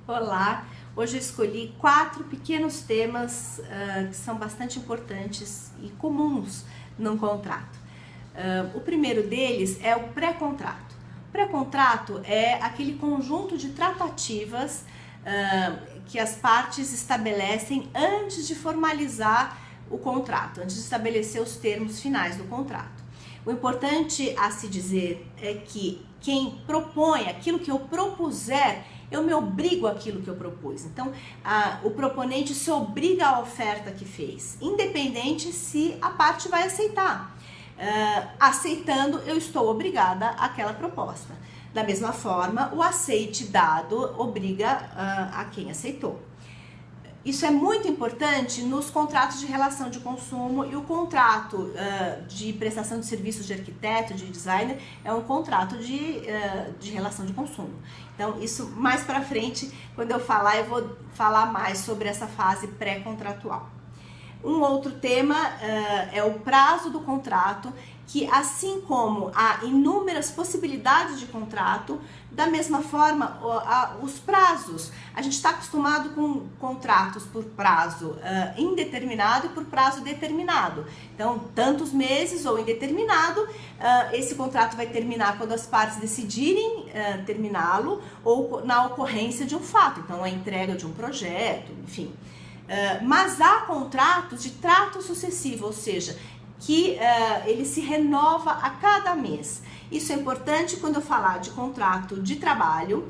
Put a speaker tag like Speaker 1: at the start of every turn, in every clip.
Speaker 1: Olá! Hoje eu escolhi 4 pequenos temas que são bastante importantes e comuns num contrato. O primeiro deles é o pré-contrato. Pré-contrato é aquele conjunto de tratativas que as partes estabelecem antes de formalizar o contrato, antes de estabelecer os termos finais do contrato. O importante a se dizer é que quem propõe aquilo que eu propuser, eu me obrigo àquilo que eu propus. Então, o proponente se obriga à oferta que fez, independente se a parte vai aceitar. Aceitando, eu estou obrigada àquela proposta. Da mesma forma, o aceite dado obriga a quem aceitou. Isso é muito importante nos contratos de relação de consumo, e o contrato de prestação de serviços de arquiteto, de designer, é um contrato de relação de consumo. Então, isso mais para frente, quando eu falar, eu vou falar mais sobre essa fase pré-contratual. Um outro tema é o prazo do contrato, que assim como há inúmeras possibilidades de contrato, da mesma forma os prazos. A gente está acostumado com contratos por prazo indeterminado e por prazo determinado. Então, tantos meses ou indeterminado, esse contrato vai terminar quando as partes decidirem terminá-lo ou na ocorrência de um fato, então a entrega de um projeto, enfim. Mas há contratos de trato sucessivo, ou seja, que ele se renova a cada mês. Isso é importante quando eu falar de contrato de trabalho,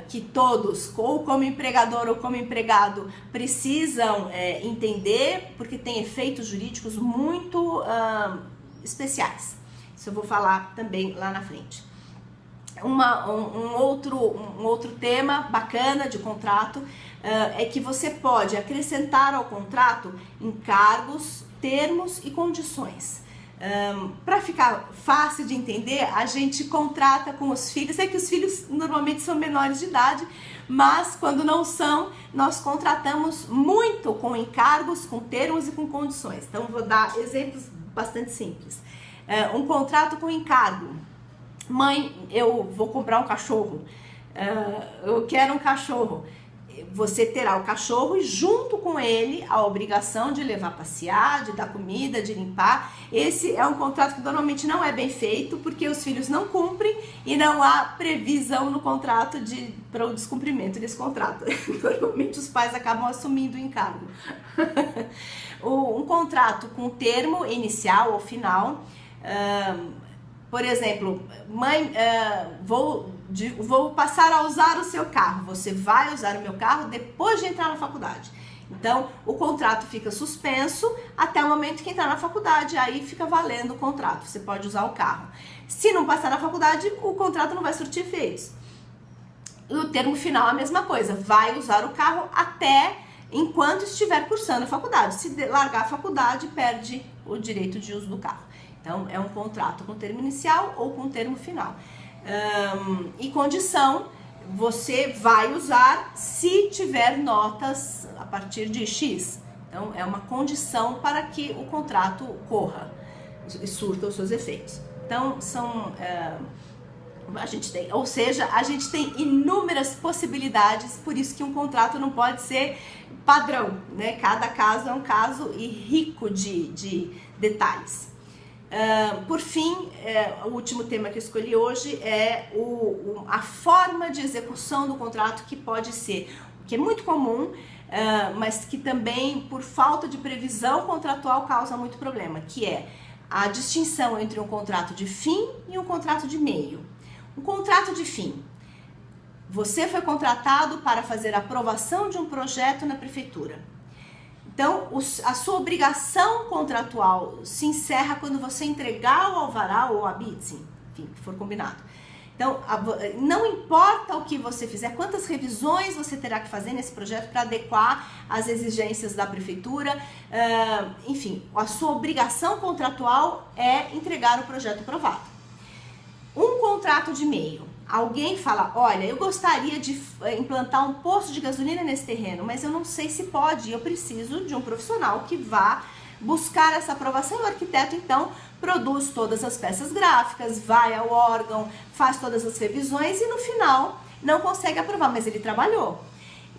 Speaker 1: que todos, ou como empregador ou como empregado, precisam entender, porque tem efeitos jurídicos muito especiais. Isso eu vou falar também lá na frente. Um outro tema bacana de contrato é que você pode acrescentar ao contrato encargos, termos e condições. Para ficar fácil de entender, a gente contrata com os filhos. Sei que os filhos normalmente são menores de idade, mas quando não são, nós contratamos muito com encargos, com termos e com condições. Então, vou dar exemplos bastante simples. Um contrato com encargo. Mãe, eu vou comprar um cachorro, eu quero um cachorro. Você terá o cachorro e junto com ele a obrigação de levar a passear, de dar comida, de limpar. Esse é um contrato que normalmente não é bem feito, porque os filhos não cumprem e não há previsão no contrato para o descumprimento desse contrato. Normalmente os pais acabam assumindo o encargo. Um contrato com termo inicial ou final. Por exemplo, mãe, vou passar a usar o seu carro. Você vai usar o meu carro depois de entrar na faculdade. Então, o contrato fica suspenso até o momento que entrar na faculdade. Aí fica valendo o contrato. Você pode usar o carro. Se não passar na faculdade, o contrato não vai surtir efeitos. E o termo final é a mesma coisa. Vai usar o carro até enquanto estiver cursando a faculdade. Se largar a faculdade, perde o direito de uso do carro. Então, é um contrato com termo inicial ou com termo final. E condição, você vai usar se tiver notas a partir de X. Então, é uma condição para que o contrato corra e surta os seus efeitos. Então, a gente tem inúmeras possibilidades, por isso que um contrato não pode ser padrão, né? Cada caso é um caso e rico de detalhes. Por fim, o último tema que eu escolhi hoje é a forma de execução do contrato, que pode ser, que é muito comum, mas que também, por falta de previsão contratual, causa muito problema, que é a distinção entre um contrato de fim e um contrato de meio. Um contrato de fim. Você foi contratado para fazer a aprovação de um projeto na prefeitura. Então, a sua obrigação contratual se encerra quando você entregar o alvará ou a BITS, enfim, que for combinado. Então, não importa o que você fizer, quantas revisões você terá que fazer nesse projeto para adequar às exigências da prefeitura, enfim, a sua obrigação contratual é entregar o projeto aprovado. Um contrato de meio. Alguém fala, olha, eu gostaria de implantar um posto de gasolina nesse terreno, mas eu não sei se pode, eu preciso de um profissional que vá buscar essa aprovação. O arquiteto, então, produz todas as peças gráficas, vai ao órgão, faz todas as revisões e no final não consegue aprovar, mas ele trabalhou.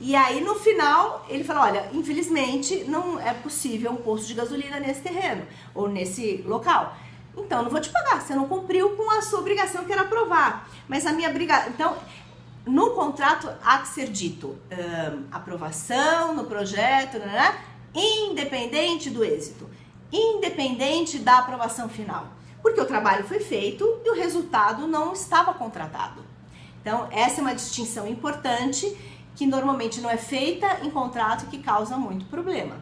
Speaker 1: E aí no final ele fala, olha, infelizmente não é possível um posto de gasolina nesse terreno ou nesse local. Então não vou te pagar, você não cumpriu com a sua obrigação que era aprovar. Mas a minha obrigação, então no contrato há que ser dito aprovação no projeto, né, independente do êxito, independente da aprovação final, porque o trabalho foi feito e o resultado não estava contratado. Então essa é uma distinção importante que normalmente não é feita em contrato, que causa muito problema.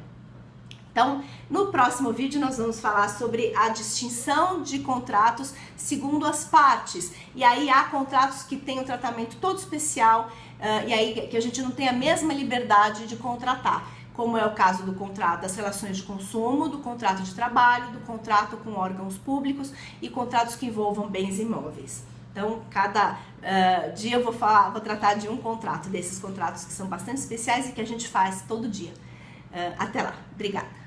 Speaker 1: Então, no próximo vídeo nós vamos falar sobre a distinção de contratos segundo as partes. E aí há contratos que têm um tratamento todo especial, e aí que a gente não tem a mesma liberdade de contratar, como é o caso do contrato das relações de consumo, do contrato de trabalho, do contrato com órgãos públicos e contratos que envolvam bens imóveis. Então, cada dia eu vou tratar de um contrato, desses contratos que são bastante especiais e que a gente faz todo dia. Até lá. Obrigada.